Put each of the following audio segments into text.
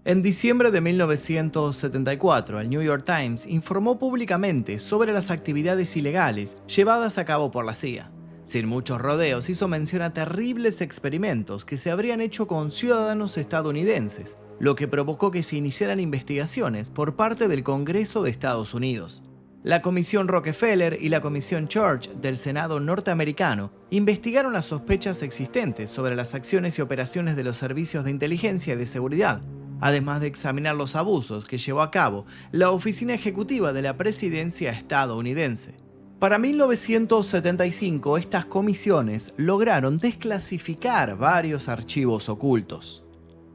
En diciembre de 1974, el New York Times informó públicamente sobre las actividades ilegales llevadas a cabo por la CIA. Sin muchos rodeos, hizo mención a terribles experimentos que se habrían hecho con ciudadanos estadounidenses, lo que provocó que se iniciaran investigaciones por parte del Congreso de Estados Unidos. La Comisión Rockefeller y la Comisión Church del Senado norteamericano investigaron las sospechas existentes sobre las acciones y operaciones de los servicios de inteligencia y de seguridad, además de examinar los abusos que llevó a cabo la Oficina Ejecutiva de la Presidencia estadounidense. Para 1975, estas comisiones lograron desclasificar varios archivos ocultos.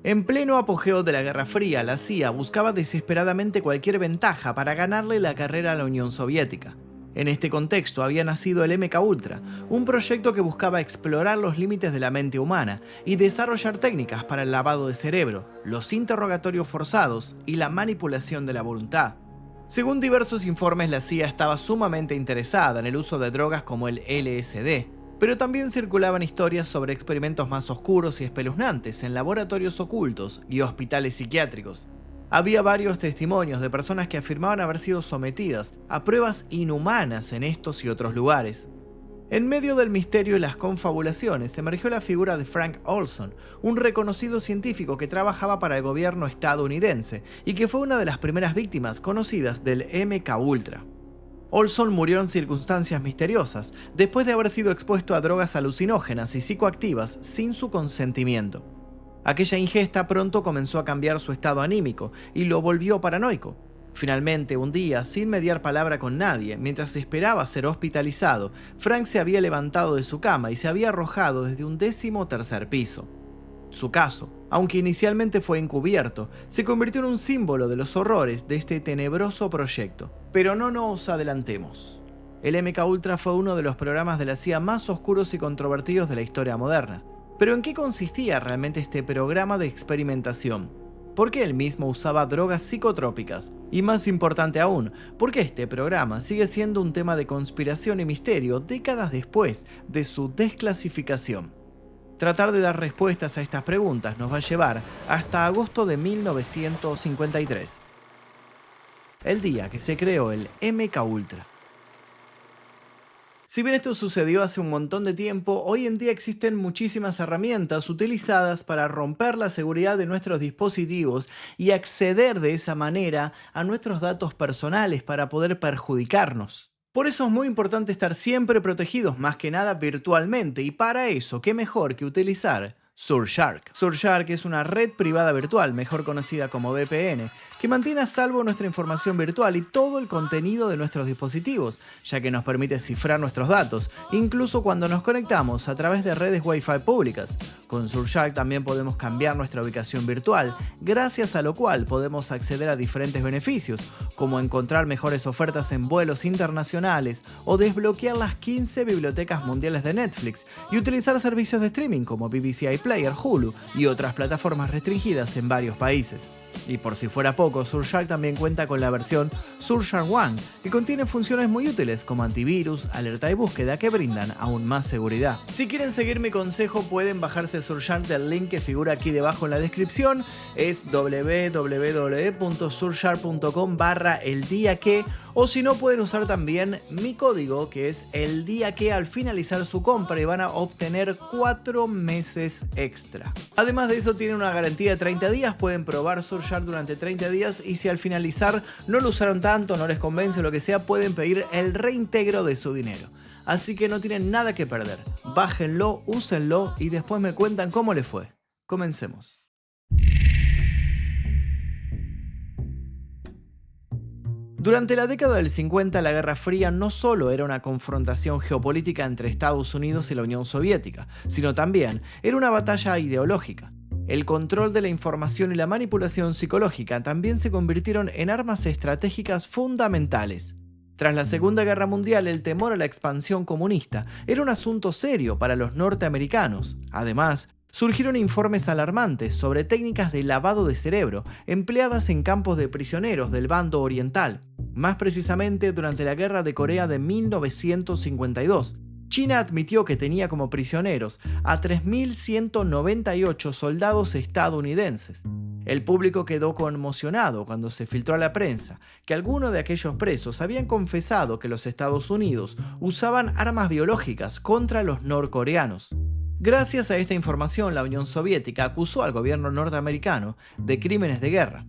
En pleno apogeo de la Guerra Fría, la CIA buscaba desesperadamente cualquier ventaja para ganarle la carrera a la Unión Soviética. En este contexto había nacido el MK-Ultra, un proyecto que buscaba explorar los límites de la mente humana y desarrollar técnicas para el lavado de cerebro, los interrogatorios forzados y la manipulación de la voluntad. Según diversos informes, la CIA estaba sumamente interesada en el uso de drogas como el LSD, pero también circulaban historias sobre experimentos más oscuros y espeluznantes en laboratorios ocultos y hospitales psiquiátricos. Había varios testimonios de personas que afirmaban haber sido sometidas a pruebas inhumanas en estos y otros lugares. En medio del misterio y las confabulaciones emergió la figura de Frank Olson, un reconocido científico que trabajaba para el gobierno estadounidense y que fue una de las primeras víctimas conocidas del MK-Ultra. Olson murió en circunstancias misteriosas, después de haber sido expuesto a drogas alucinógenas y psicoactivas sin su consentimiento. Aquella ingesta pronto comenzó a cambiar su estado anímico y lo volvió paranoico. Finalmente, un día, sin mediar palabra con nadie, mientras esperaba ser hospitalizado, Frank se había levantado de su cama y se había arrojado desde un 13º piso. Su caso, aunque inicialmente fue encubierto, se convirtió en un símbolo de los horrores de este tenebroso proyecto. Pero no nos adelantemos. El MK-Ultra fue uno de los programas de la CIA más oscuros y controvertidos de la historia moderna. ¿Pero en qué consistía realmente este programa de experimentación? ¿Por qué él mismo usaba drogas psicotrópicas? Y más importante aún, ¿por qué este programa sigue siendo un tema de conspiración y misterio décadas después de su desclasificación? Tratar de dar respuestas a estas preguntas nos va a llevar hasta agosto de 1953, el día que se creó el MK-Ultra. Si bien esto sucedió hace un montón de tiempo, hoy en día existen muchísimas herramientas utilizadas para romper la seguridad de nuestros dispositivos y acceder de esa manera a nuestros datos personales para poder perjudicarnos. Por eso es muy importante estar siempre protegidos, más que nada virtualmente, y para eso, ¿qué mejor que utilizar Surfshark? Surfshark es una red privada virtual, mejor conocida como VPN, que mantiene a salvo nuestra información virtual y todo el contenido de nuestros dispositivos, ya que nos permite cifrar nuestros datos, incluso cuando nos conectamos a través de redes Wi-Fi públicas. Con Surfshark también podemos cambiar nuestra ubicación virtual, gracias a lo cual podemos acceder a diferentes beneficios, como encontrar mejores ofertas en vuelos internacionales o desbloquear las 15 bibliotecas mundiales de Netflix y utilizar servicios de streaming como BBC iPlayer, Hulu y otras plataformas restringidas en varios países. Y por si fuera poco, Surfshark también cuenta con la versión Surfshark One, que contiene funciones muy útiles como antivirus, alerta y búsqueda que brindan aún más seguridad. Si quieren seguir mi consejo, pueden bajarse Surfshark del link que figura aquí debajo en la descripción. Es www.surfshark.com/eldiaque, o si no, pueden usar también mi código, que es eldiaque al finalizar su compra, y van a obtener 4 meses extra. Además de eso, tienen una garantía de 30 días, pueden probar Surfshark durante 30 días y si al finalizar no lo usaron tanto, no les convence o lo que sea, pueden pedir el reintegro de su dinero. Así que no tienen nada que perder. Bájenlo, úsenlo y después me cuentan cómo les fue. Comencemos. Durante la década del 50, la Guerra Fría no solo era una confrontación geopolítica entre Estados Unidos y la Unión Soviética, sino también era una batalla ideológica. El control de la información y la manipulación psicológica también se convirtieron en armas estratégicas fundamentales. Tras la Segunda Guerra Mundial, el temor a la expansión comunista era un asunto serio para los norteamericanos. Además, surgieron informes alarmantes sobre técnicas de lavado de cerebro empleadas en campos de prisioneros del bando oriental, más precisamente durante la Guerra de Corea de 1952, China admitió que tenía como prisioneros a 3.198 soldados estadounidenses. El público quedó conmocionado cuando se filtró a la prensa que algunos de aquellos presos habían confesado que los Estados Unidos usaban armas biológicas contra los norcoreanos. Gracias a esta información, la Unión Soviética acusó al gobierno norteamericano de crímenes de guerra.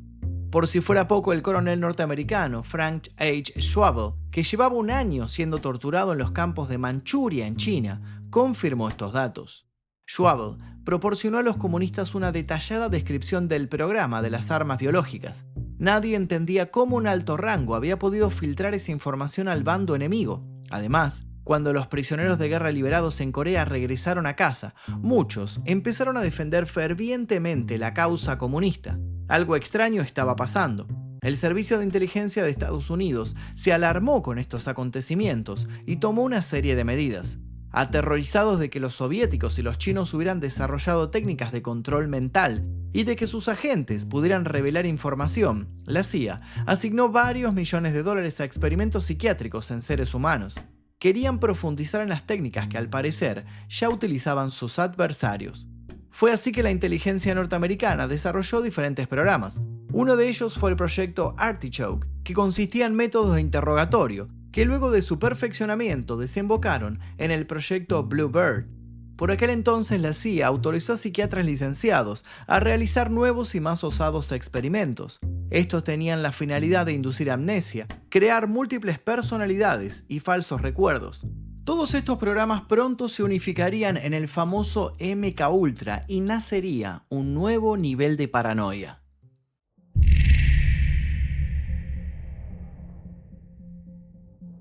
Por si fuera poco, el coronel norteamericano Frank H. Schwabel, que llevaba un año siendo torturado en los campos de Manchuria en China, confirmó estos datos. Schwabel proporcionó a los comunistas una detallada descripción del programa de las armas biológicas. Nadie entendía cómo un alto rango había podido filtrar esa información al bando enemigo. Además, cuando los prisioneros de guerra liberados en Corea regresaron a casa, muchos empezaron a defender fervientemente la causa comunista. Algo extraño estaba pasando. El Servicio de Inteligencia de Estados Unidos se alarmó con estos acontecimientos y tomó una serie de medidas. Aterrorizados de que los soviéticos y los chinos hubieran desarrollado técnicas de control mental y de que sus agentes pudieran revelar información, la CIA asignó varios millones de dólares a experimentos psiquiátricos en seres humanos. Querían profundizar en las técnicas que al parecer ya utilizaban sus adversarios. Fue así que la inteligencia norteamericana desarrolló diferentes programas. Uno de ellos fue el proyecto Artichoke, que consistía en métodos de interrogatorio, que luego de su perfeccionamiento desembocaron en el proyecto Bluebird. Por aquel entonces la CIA autorizó a psiquiatras licenciados a realizar nuevos y más osados experimentos. Estos tenían la finalidad de inducir amnesia, crear múltiples personalidades y falsos recuerdos. Todos estos programas pronto se unificarían en el famoso MKUltra y nacería un nuevo nivel de paranoia.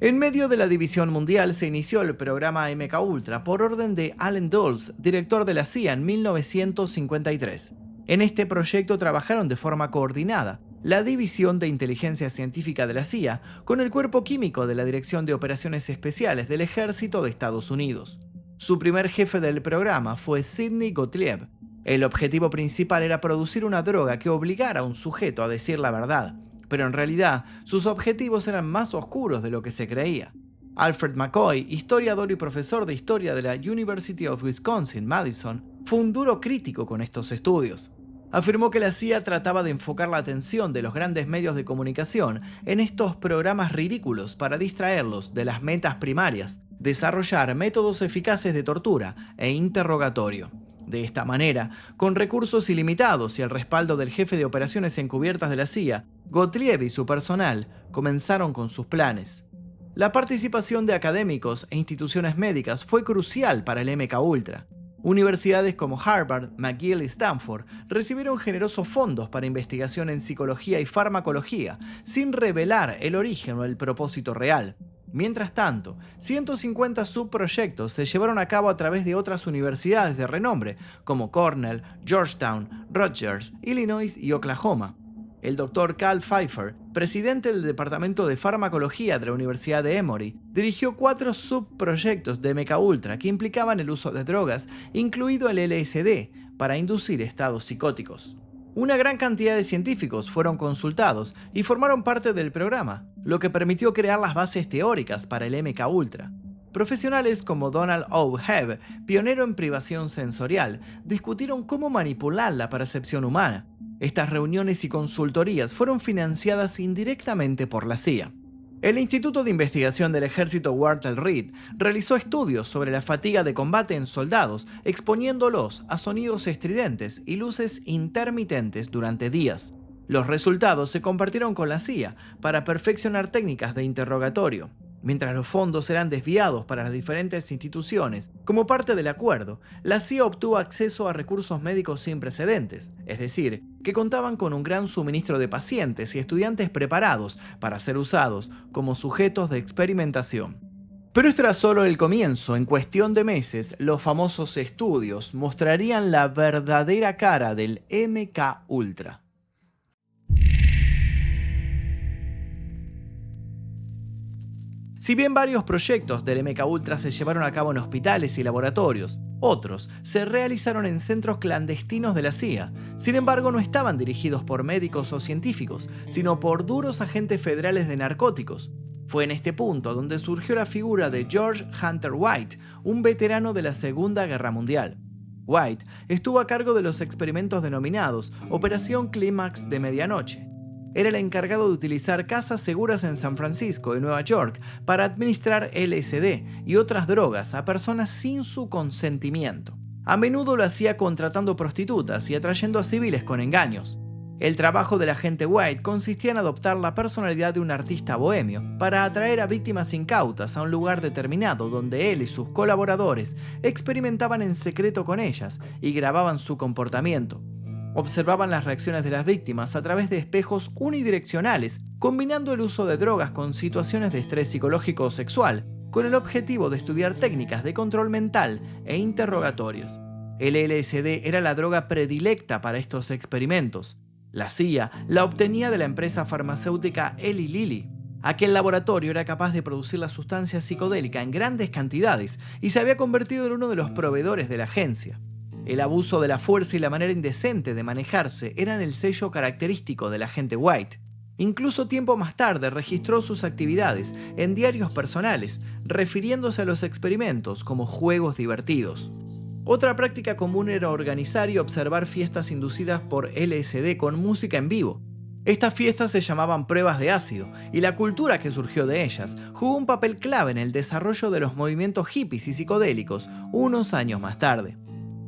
En medio de la división mundial se inició el programa MKUltra por orden de Allen Dulles, director de la CIA en 1953. En este proyecto trabajaron de forma coordinada la División de Inteligencia Científica de la CIA con el Cuerpo Químico de la Dirección de Operaciones Especiales del Ejército de Estados Unidos. Su primer jefe del programa fue Sidney Gottlieb. El objetivo principal era producir una droga que obligara a un sujeto a decir la verdad, pero en realidad sus objetivos eran más oscuros de lo que se creía. Alfred McCoy, historiador y profesor de historia de la University of Wisconsin-Madison, fue un duro crítico con estos estudios. Afirmó que la CIA trataba de enfocar la atención de los grandes medios de comunicación en estos programas ridículos para distraerlos de las metas primarias, desarrollar métodos eficaces de tortura e interrogatorio. De esta manera, con recursos ilimitados y el respaldo del jefe de operaciones encubiertas de la CIA, Gottlieb y su personal comenzaron con sus planes. La participación de académicos e instituciones médicas fue crucial para el MKUltra. Universidades como Harvard, McGill y Stanford recibieron generosos fondos para investigación en psicología y farmacología, sin revelar el origen o el propósito real. Mientras tanto, 150 subproyectos se llevaron a cabo a través de otras universidades de renombre, como Cornell, Georgetown, Rutgers, Illinois y Oklahoma. El Dr. Carl Pfeiffer, presidente del Departamento de Farmacología de la Universidad de Emory, dirigió 4 subproyectos de MKUltra que implicaban el uso de drogas, incluido el LSD, para inducir estados psicóticos. Una gran cantidad de científicos fueron consultados y formaron parte del programa, lo que permitió crear las bases teóricas para el MKUltra. Profesionales como Donald O. Hebb, pionero en privación sensorial, discutieron cómo manipular la percepción humana. Estas reuniones y consultorías fueron financiadas indirectamente por la CIA. El Instituto de Investigación del Ejército Walter Reed realizó estudios sobre la fatiga de combate en soldados, exponiéndolos a sonidos estridentes y luces intermitentes durante días. Los resultados se compartieron con la CIA para perfeccionar técnicas de interrogatorio. Mientras los fondos eran desviados para las diferentes instituciones, como parte del acuerdo, la CIA obtuvo acceso a recursos médicos sin precedentes, es decir, que contaban con un gran suministro de pacientes y estudiantes preparados para ser usados como sujetos de experimentación. Pero esto era solo el comienzo. En cuestión de meses, los famosos estudios mostrarían la verdadera cara del MKUltra. Si bien varios proyectos del MKUltra se llevaron a cabo en hospitales y laboratorios, otros se realizaron en centros clandestinos de la CIA. Sin embargo, no estaban dirigidos por médicos o científicos, sino por duros agentes federales de narcóticos. Fue en este punto donde surgió la figura de George Hunter White, un veterano de la Segunda Guerra Mundial. White estuvo a cargo de los experimentos denominados Operación Clímax de Medianoche. Era el encargado de utilizar casas seguras en San Francisco y Nueva York para administrar LSD y otras drogas a personas sin su consentimiento. A menudo lo hacía contratando prostitutas y atrayendo a civiles con engaños. El trabajo del agente White consistía en adoptar la personalidad de un artista bohemio para atraer a víctimas incautas a un lugar determinado donde él y sus colaboradores experimentaban en secreto con ellas y grababan su comportamiento. Observaban las reacciones de las víctimas a través de espejos unidireccionales, combinando el uso de drogas con situaciones de estrés psicológico o sexual, con el objetivo de estudiar técnicas de control mental e interrogatorios. El LSD era la droga predilecta para estos experimentos. La CIA la obtenía de la empresa farmacéutica Eli Lilly. Aquel laboratorio era capaz de producir la sustancia psicodélica en grandes cantidades y se había convertido en uno de los proveedores de la agencia. El abuso de la fuerza y la manera indecente de manejarse eran el sello característico del agente White. Incluso tiempo más tarde registró sus actividades en diarios personales, refiriéndose a los experimentos como juegos divertidos. Otra práctica común era organizar y observar fiestas inducidas por LSD con música en vivo. Estas fiestas se llamaban pruebas de ácido, y la cultura que surgió de ellas jugó un papel clave en el desarrollo de los movimientos hippies y psicodélicos unos años más tarde.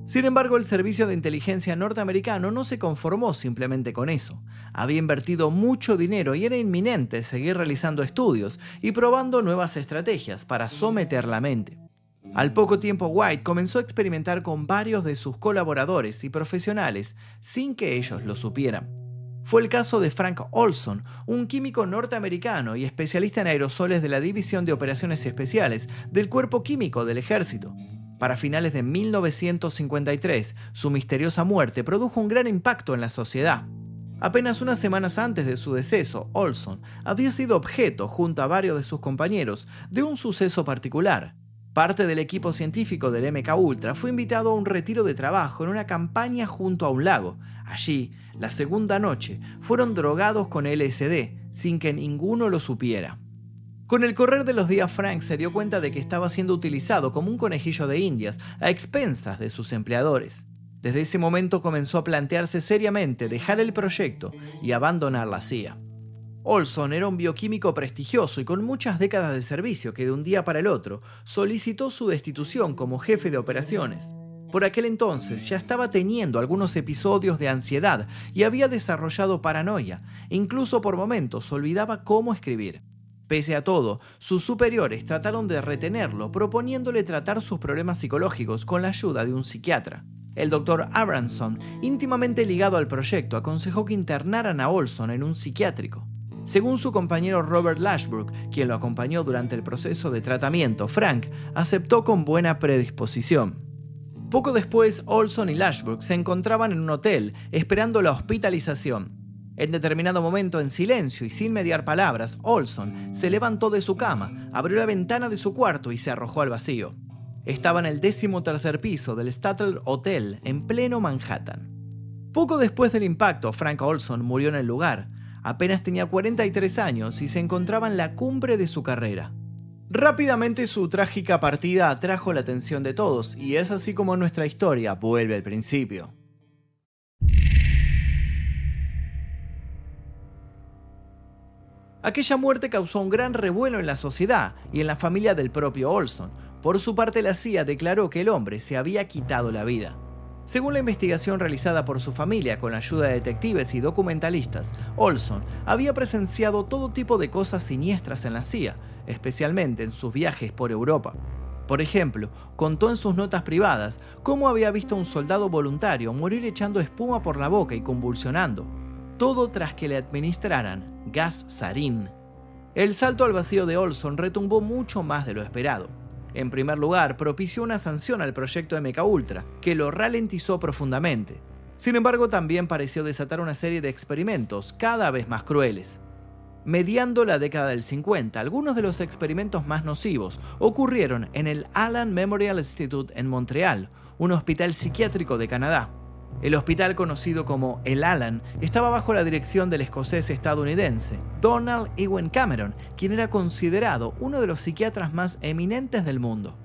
Sin embargo, el servicio de inteligencia norteamericano no se conformó simplemente con eso. Había invertido mucho dinero y era inminente seguir realizando estudios y probando nuevas estrategias para someter la mente. Al poco tiempo, White comenzó a experimentar con varios de sus colaboradores y profesionales sin que ellos lo supieran. Fue el caso de Frank Olson, un químico norteamericano y especialista en aerosoles de la División de Operaciones Especiales del Cuerpo Químico del Ejército. Para finales de 1953, su misteriosa muerte produjo un gran impacto en la sociedad. Apenas unas semanas antes de su deceso, Olson había sido objeto, junto a varios de sus compañeros, de un suceso particular. Parte del equipo científico del MK Ultra fue invitado a un retiro de trabajo en una campaña junto a un lago. Allí, la segunda noche, fueron drogados con LSD, sin que ninguno lo supiera. Con el correr de los días, Frank se dio cuenta de que estaba siendo utilizado como un conejillo de indias a expensas de sus empleadores. Desde ese momento comenzó a plantearse seriamente dejar el proyecto y abandonar la CIA. Olson era un bioquímico prestigioso y con muchas décadas de servicio que de un día para el otro solicitó su destitución como jefe de operaciones. Por aquel entonces ya estaba teniendo algunos episodios de ansiedad y había desarrollado paranoia, incluso por momentos olvidaba cómo escribir. Pese a todo, sus superiores trataron de retenerlo proponiéndole tratar sus problemas psicológicos con la ayuda de un psiquiatra. El Dr. Abramson, íntimamente ligado al proyecto, aconsejó que internaran a Olson en un psiquiátrico. Según su compañero Robert Lashbrook, quien lo acompañó durante el proceso de tratamiento, Frank aceptó con buena predisposición. Poco después, Olson y Lashbrook se encontraban en un hotel esperando la hospitalización. En determinado momento, en silencio y sin mediar palabras, Olson se levantó de su cama, abrió la ventana de su cuarto y se arrojó al vacío. Estaba en el 13º piso del Statler Hotel, en pleno Manhattan. Poco después del impacto, Frank Olson murió en el lugar. Apenas tenía 43 años y se encontraba en la cumbre de su carrera. Rápidamente su trágica partida atrajo la atención de todos y es así como nuestra historia vuelve al principio. Aquella muerte causó un gran revuelo en la sociedad y en la familia del propio Olson. Por su parte, la CIA declaró que el hombre se había quitado la vida. Según la investigación realizada por su familia con la ayuda de detectives y documentalistas, Olson había presenciado todo tipo de cosas siniestras en la CIA, especialmente en sus viajes por Europa. Por ejemplo, contó en sus notas privadas cómo había visto a un soldado voluntario morir echando espuma por la boca y convulsionando, todo tras que le administraran gas sarín. El salto al vacío de Olson retumbó mucho más de lo esperado. En primer lugar, propició una sanción al proyecto MK Ultra, que lo ralentizó profundamente. Sin embargo, también pareció desatar una serie de experimentos cada vez más crueles. Mediando la década del 50, algunos de los experimentos más nocivos ocurrieron en el Allan Memorial Institute en Montreal, un hospital psiquiátrico de Canadá. El hospital, conocido como el Allen, estaba bajo la dirección del escocés estadounidense Donald Ewen Cameron, quien era considerado uno de los psiquiatras más eminentes del mundo.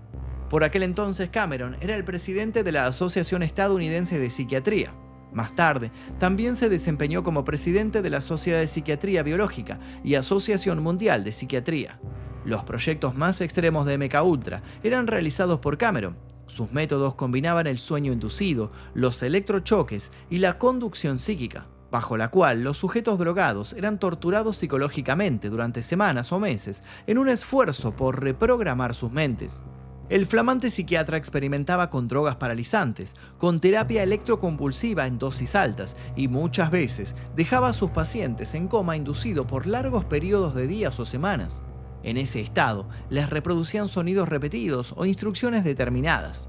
Por aquel entonces, Cameron era el presidente de la Asociación Estadounidense de Psiquiatría. Más tarde, también se desempeñó como presidente de la Sociedad de Psiquiatría Biológica y Asociación Mundial de Psiquiatría. Los proyectos más extremos de MKUltra eran realizados por Cameron. Sus métodos combinaban el sueño inducido, los electrochoques y la conducción psíquica, bajo la cual los sujetos drogados eran torturados psicológicamente durante semanas o meses en un esfuerzo por reprogramar sus mentes. El flamante psiquiatra experimentaba con drogas paralizantes, con terapia electroconvulsiva en dosis altas y muchas veces dejaba a sus pacientes en coma inducido por largos periodos de días o semanas. En ese estado, les reproducían sonidos repetidos o instrucciones determinadas.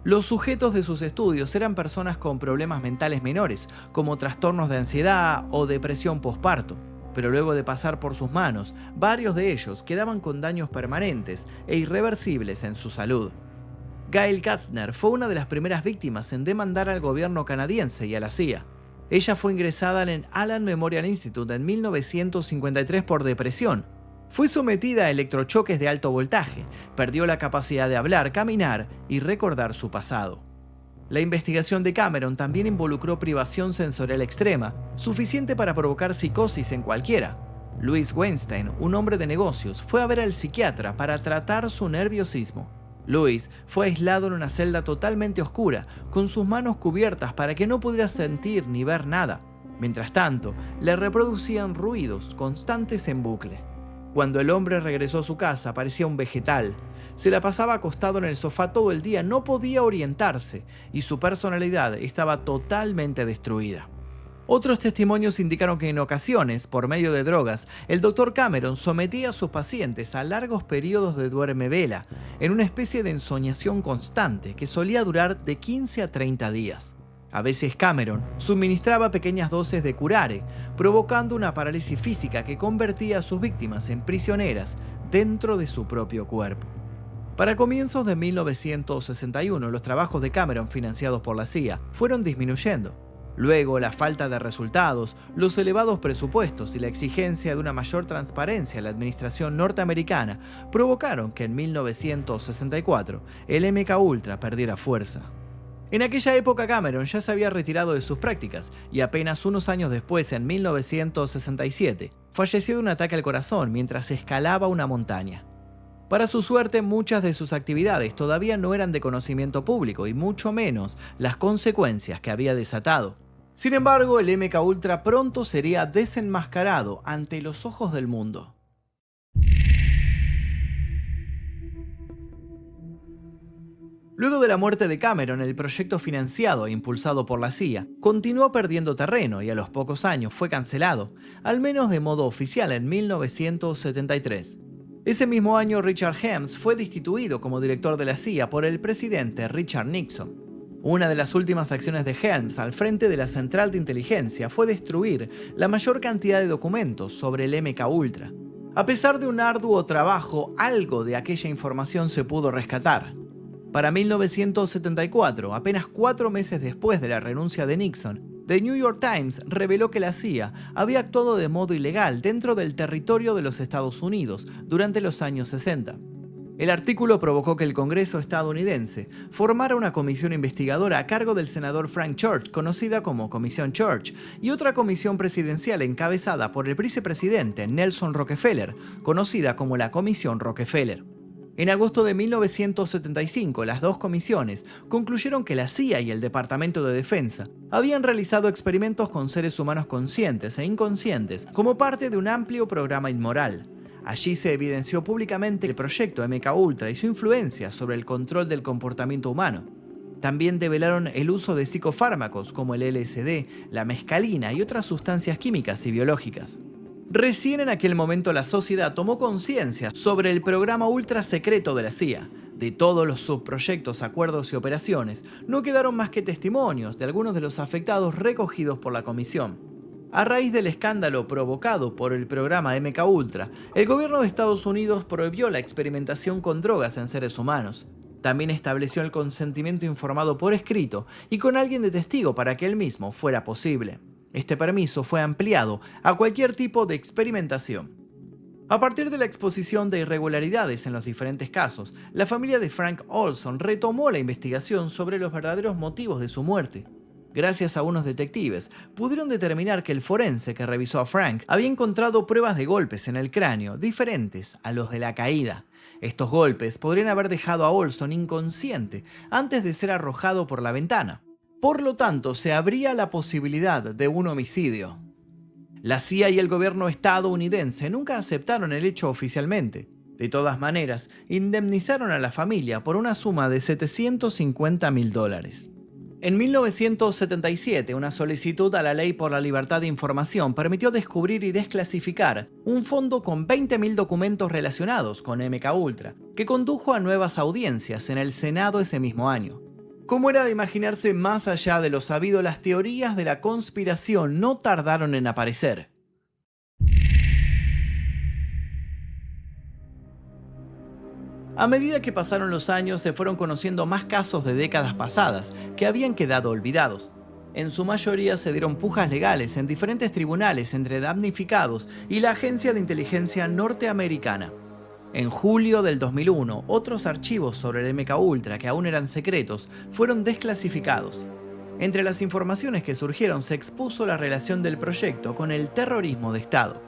Los sujetos de sus estudios eran personas con problemas mentales menores, como trastornos de ansiedad o depresión posparto, pero luego de pasar por sus manos, varios de ellos quedaban con daños permanentes e irreversibles en su salud. Gail Katzner fue una de las primeras víctimas en demandar al gobierno canadiense y a la CIA. Ella fue ingresada en el Allen Memorial Institute en 1953 por depresión. Fue sometida a electrochoques de alto voltaje, perdió la capacidad de hablar, caminar y recordar su pasado. La investigación de Cameron también involucró privación sensorial extrema, suficiente para provocar psicosis en cualquiera. Louis Weinstein, un hombre de negocios, fue a ver al psiquiatra para tratar su nerviosismo. Louis fue aislado en una celda totalmente oscura, con sus manos cubiertas para que no pudiera sentir ni ver nada. Mientras tanto, le reproducían ruidos constantes en bucle. Cuando el hombre regresó a su casa, parecía un vegetal. Se la pasaba acostado en el sofá todo el día, no podía orientarse y su personalidad estaba totalmente destruida. Otros testimonios indicaron que en ocasiones, por medio de drogas, el Dr. Cameron sometía a sus pacientes a largos periodos de duerme-vela, en una especie de ensoñación constante que solía durar de 15 a 30 días. A veces Cameron suministraba pequeñas dosis de curare, provocando una parálisis física que convertía a sus víctimas en prisioneras dentro de su propio cuerpo. Para comienzos de 1961, los trabajos de Cameron financiados por la CIA fueron disminuyendo. Luego, la falta de resultados, los elevados presupuestos y la exigencia de una mayor transparencia en la administración norteamericana provocaron que en 1964 el MKUltra perdiera fuerza. En aquella época Cameron ya se había retirado de sus prácticas y apenas unos años después, en 1967, falleció de un ataque al corazón mientras escalaba una montaña. Para su suerte, muchas de sus actividades todavía no eran de conocimiento público y mucho menos las consecuencias que había desatado. Sin embargo, el MKUltra pronto sería desenmascarado ante los ojos del mundo. Luego de la muerte de Cameron, el proyecto financiado e impulsado por la CIA continuó perdiendo terreno y a los pocos años fue cancelado, al menos de modo oficial en 1973. Ese mismo año, Richard Helms fue destituido como director de la CIA por el presidente Richard Nixon. Una de las últimas acciones de Helms al frente de la Central de Inteligencia fue destruir la mayor cantidad de documentos sobre el MKUltra. A pesar de un arduo trabajo, algo de aquella información se pudo rescatar. Para 1974, apenas 4 meses después de la renuncia de Nixon, The New York Times reveló que la CIA había actuado de modo ilegal dentro del territorio de los Estados Unidos durante los años 60. El artículo provocó que el Congreso estadounidense formara una comisión investigadora a cargo del senador Frank Church, conocida como Comisión Church, y otra comisión presidencial encabezada por el vicepresidente Nelson Rockefeller, conocida como la Comisión Rockefeller. En agosto de 1975, las dos comisiones concluyeron que la CIA y el Departamento de Defensa habían realizado experimentos con seres humanos conscientes e inconscientes como parte de un amplio programa inmoral. Allí se evidenció públicamente el proyecto MKUltra y su influencia sobre el control del comportamiento humano. También develaron el uso de psicofármacos como el LSD, la mescalina y otras sustancias químicas y biológicas. Recién en aquel momento la sociedad tomó conciencia sobre el programa ultra secreto de la CIA. De todos los subproyectos, acuerdos y operaciones, no quedaron más que testimonios de algunos de los afectados recogidos por la comisión. A raíz del escándalo provocado por el programa MKUltra, el gobierno de Estados Unidos prohibió la experimentación con drogas en seres humanos. También estableció el consentimiento informado por escrito y con alguien de testigo para que él mismo fuera posible. Este permiso fue ampliado a cualquier tipo de experimentación. A partir de la exposición de irregularidades en los diferentes casos, la familia de Frank Olson retomó la investigación sobre los verdaderos motivos de su muerte. Gracias a unos detectives, pudieron determinar que el forense que revisó a Frank había encontrado pruebas de golpes en el cráneo diferentes a los de la caída. Estos golpes podrían haber dejado a Olson inconsciente antes de ser arrojado por la ventana. Por lo tanto, se abría la posibilidad de un homicidio. La CIA y el gobierno estadounidense nunca aceptaron el hecho oficialmente. De todas maneras, indemnizaron a la familia por una suma de $750.000. En 1977, una solicitud a la Ley por la Libertad de Información permitió descubrir y desclasificar un fondo con 20.000 documentos relacionados con MKUltra, que condujo a nuevas audiencias en el Senado ese mismo año. Como era de imaginarse, más allá de lo sabido, las teorías de la conspiración no tardaron en aparecer. A medida que pasaron los años, se fueron conociendo más casos de décadas pasadas que habían quedado olvidados. En su mayoría se dieron pujas legales en diferentes tribunales entre damnificados y la Agencia de Inteligencia norteamericana. En julio del 2001, otros archivos sobre el MKUltra que aún eran secretos fueron desclasificados. Entre las informaciones que surgieron se expuso la relación del proyecto con el terrorismo de Estado.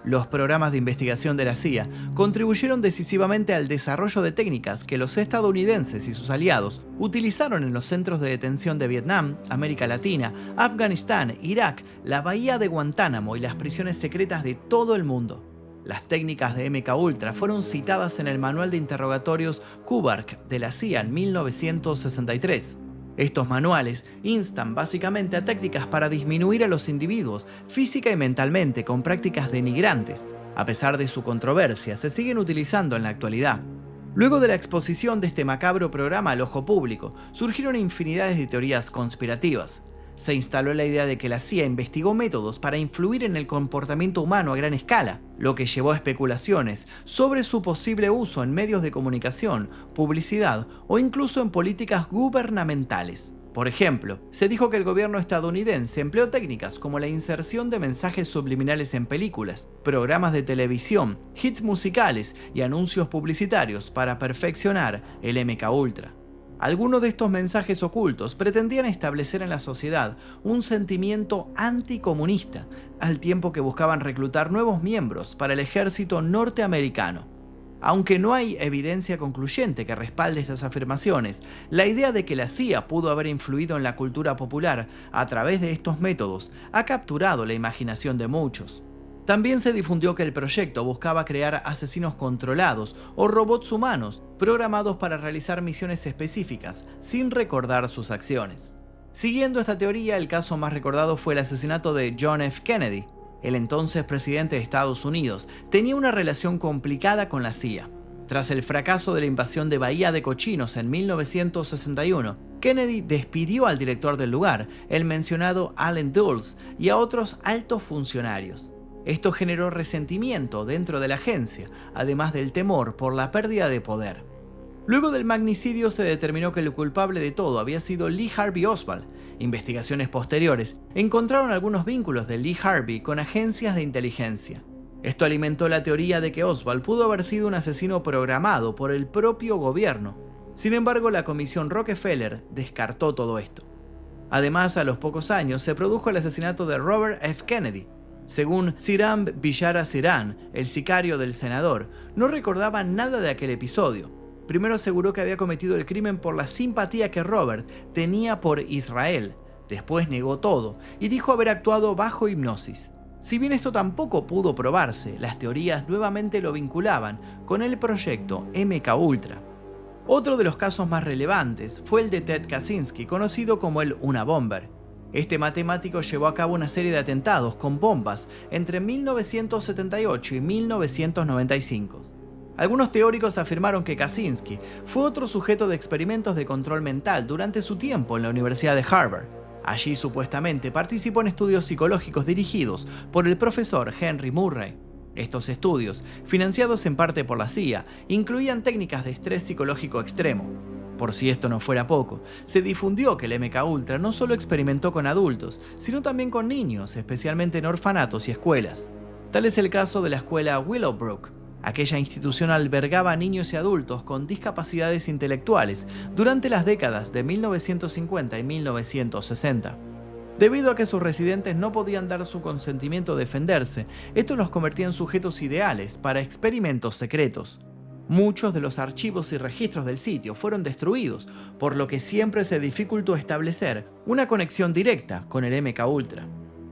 Los programas de investigación de la CIA contribuyeron decisivamente al desarrollo de técnicas que los estadounidenses y sus aliados utilizaron en los centros de detención de Vietnam, América Latina, Afganistán, Irak, la bahía de Guantánamo y las prisiones secretas de todo el mundo. Las técnicas de MKUltra fueron citadas en el Manual de Interrogatorios Kubark de la CIA en 1963. Estos manuales instan básicamente a tácticas para disminuir a los individuos física y mentalmente con prácticas denigrantes. A pesar de su controversia, se siguen utilizando en la actualidad. Luego de la exposición de este macabro programa al ojo público, surgieron infinidades de teorías conspirativas. Se instaló la idea de que la CIA investigó métodos para influir en el comportamiento humano a gran escala, lo que llevó a especulaciones sobre su posible uso en medios de comunicación, publicidad o incluso en políticas gubernamentales. Por ejemplo, se dijo que el gobierno estadounidense empleó técnicas como la inserción de mensajes subliminales en películas, programas de televisión, hits musicales y anuncios publicitarios para perfeccionar el MKUltra. Algunos de estos mensajes ocultos pretendían establecer en la sociedad un sentimiento anticomunista, al tiempo que buscaban reclutar nuevos miembros para el ejército norteamericano. Aunque no hay evidencia concluyente que respalde estas afirmaciones, la idea de que la CIA pudo haber influido en la cultura popular a través de estos métodos ha capturado la imaginación de muchos. También se difundió que el proyecto buscaba crear asesinos controlados o robots humanos programados para realizar misiones específicas sin recordar sus acciones. Siguiendo esta teoría, el caso más recordado fue el asesinato de John F. Kennedy. El entonces presidente de Estados Unidos tenía una relación complicada con la CIA. Tras el fracaso de la invasión de Bahía de Cochinos en 1961, Kennedy despidió al director del lugar, el mencionado Allen Dulles, y a otros altos funcionarios. Esto generó resentimiento dentro de la agencia, además del temor por la pérdida de poder. Luego del magnicidio se determinó que el culpable de todo había sido Lee Harvey Oswald. Investigaciones posteriores encontraron algunos vínculos de Lee Harvey con agencias de inteligencia. Esto alimentó la teoría de que Oswald pudo haber sido un asesino programado por el propio gobierno. Sin embargo, la Comisión Rockefeller descartó todo esto. Además, a los pocos años se produjo el asesinato de Robert F. Kennedy. Según Siram Villara Sirhan, el sicario del senador, no recordaba nada de aquel episodio. Primero aseguró que había cometido el crimen por la simpatía que Robert tenía por Israel. Después negó todo y dijo haber actuado bajo hipnosis. Si bien esto tampoco pudo probarse, las teorías nuevamente lo vinculaban con el proyecto MKUltra. Otro de los casos más relevantes fue el de Ted Kaczynski, conocido como el Unabomber. Este matemático llevó a cabo una serie de atentados con bombas entre 1978 y 1995. Algunos teóricos afirmaron que Kaczynski fue otro sujeto de experimentos de control mental durante su tiempo en la Universidad de Harvard. Allí supuestamente participó en estudios psicológicos dirigidos por el profesor Henry Murray. Estos estudios, financiados en parte por la CIA, incluían técnicas de estrés psicológico extremo. Por si esto no fuera poco, se difundió que el MKUltra no solo experimentó con adultos, sino también con niños, especialmente en orfanatos y escuelas. Tal es el caso de la escuela Willowbrook. Aquella institución albergaba a niños y adultos con discapacidades intelectuales durante las décadas de 1950 y 1960. Debido a que sus residentes no podían dar su consentimiento a defenderse, esto los convertía en sujetos ideales para experimentos secretos. Muchos de los archivos y registros del sitio fueron destruidos, por lo que siempre se dificultó establecer una conexión directa con el MKUltra.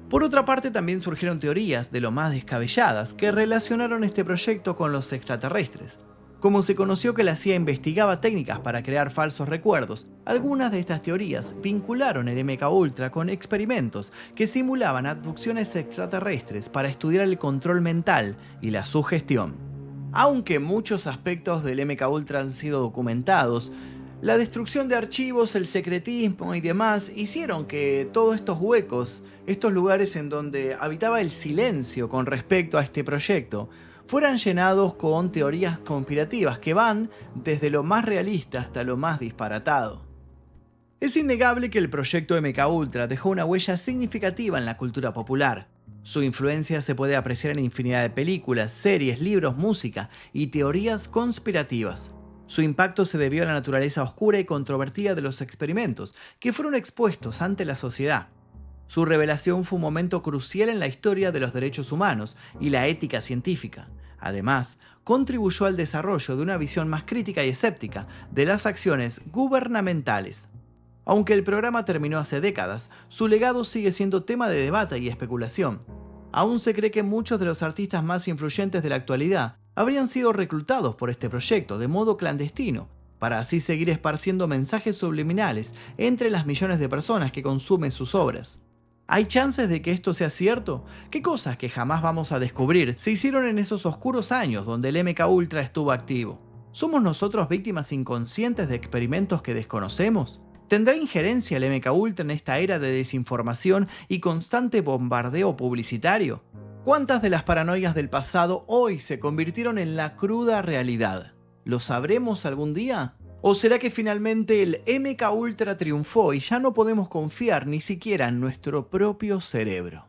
Por otra parte, también surgieron teorías de lo más descabelladas que relacionaron este proyecto con los extraterrestres. Como se conoció que la CIA investigaba técnicas para crear falsos recuerdos, algunas de estas teorías vincularon el MKUltra con experimentos que simulaban abducciones extraterrestres para estudiar el control mental y la sugestión. Aunque muchos aspectos del MKUltra han sido documentados, la destrucción de archivos, el secretismo y demás hicieron que todos estos huecos, estos lugares en donde habitaba el silencio con respecto a este proyecto, fueran llenados con teorías conspirativas que van desde lo más realista hasta lo más disparatado. Es innegable que el proyecto MKUltra dejó una huella significativa en la cultura popular. Su influencia se puede apreciar en infinidad de películas, series, libros, música y teorías conspirativas. Su impacto se debió a la naturaleza oscura y controvertida de los experimentos que fueron expuestos ante la sociedad. Su revelación fue un momento crucial en la historia de los derechos humanos y la ética científica. Además, contribuyó al desarrollo de una visión más crítica y escéptica de las acciones gubernamentales. Aunque el programa terminó hace décadas, su legado sigue siendo tema de debate y especulación. Aún se cree que muchos de los artistas más influyentes de la actualidad habrían sido reclutados por este proyecto de modo clandestino, para así seguir esparciendo mensajes subliminales entre las millones de personas que consumen sus obras. ¿Hay chances de que esto sea cierto? ¿Qué cosas que jamás vamos a descubrir se hicieron en esos oscuros años donde el MKUltra estuvo activo? ¿Somos nosotros víctimas inconscientes de experimentos que desconocemos? ¿Tendrá injerencia el MKUltra en esta era de desinformación y constante bombardeo publicitario? ¿Cuántas de las paranoias del pasado hoy se convirtieron en la cruda realidad? ¿Lo sabremos algún día? ¿O será que finalmente el MKUltra triunfó y ya no podemos confiar ni siquiera en nuestro propio cerebro?